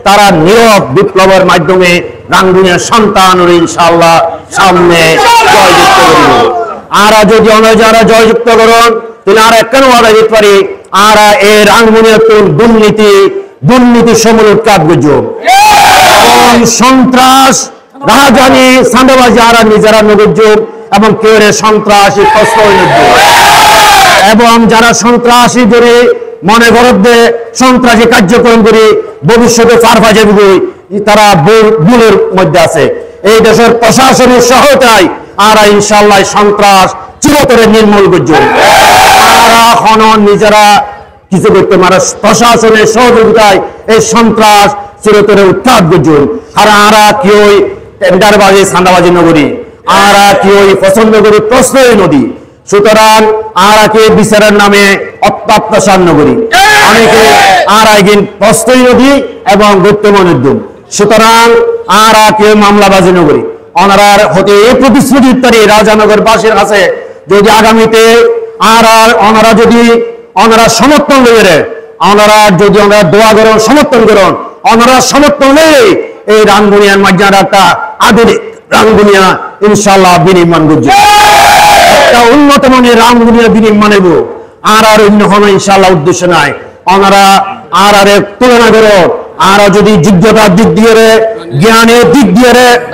তারা নীরব বিপ্লবের মাধ্যমে রাঙ্গুনিয়ার সন্তান ইনশাআল্লাহ সামনে জয়যুক্ত করব। আর যদি যারা জয়যুক্ত করুন তাহলে আর কেন ওরা যেতে পারি আর এই রাঙ্গুনিয়া দুর্নীতি সমূল উৎখাত করব এবং সন্ত্রাস রাজধানী সান্দাবাজি আর নিজেরা নগর্য এবং কেউ সন্ত্রাসী এবং যারা সন্ত্রাসী করে মনে গরবে সন্ত্রাসী কার্যক্রম করে ভবিষ্যতে ফারফা যাবে তারা ভুলের মধ্যে আছে। এই দেশের প্রশাসনের সহায়তায় আর ইনশাআল্লাহ সন্ত্রাস চিরতরে নির্মূল করছে। তারা এখন নিজেরা কিছু করতে পারে প্রশাসনের সহযোগিতায় এই সন্ত্রাস চিরতরে উৎখাত করছে। আর আরা কি ওই টেন্ডারবাজি সান্দাবাজি নগরী আর কি ওই পছন্দ করি প্রশ্রয় নদী সুতরাং আর কে বিচারের নামে অত্যাচার নগরী অনেকে আর একদিন প্রশ্রয় নদী এবং বর্তমান উদ্যম সুতরাং আর কে মামলাবাজি নগরী অনারার হতে এই প্রতিশ্রুতি ইত্যাদি রাজানগর বাসীর কাছে যদি আগামীতে আর ওনারা যদি ওনারা সমর্থন নেবে ওনারা যদি ওনারা দোয়া করেন সমর্থন করেন ওনারা সমর্থন নেই এই রাঙ্গুনিয়ার মাঝখানে একটা আধুনিক রাঙ্গুনিয়া ইনশাআল্লাহ বিনির্মাণ করছে একটা উন্নত মানের রাঙ্গুনিয়া বিনির্মাণ নেব আর অন্য কোনো ইনশাআল্লাহ উদ্দেশ্য নাই ওনারা আর তুলনা করো আর যদি যোগ্যতার দিক দিয়ে জ্ঞানের দিক দিয়ে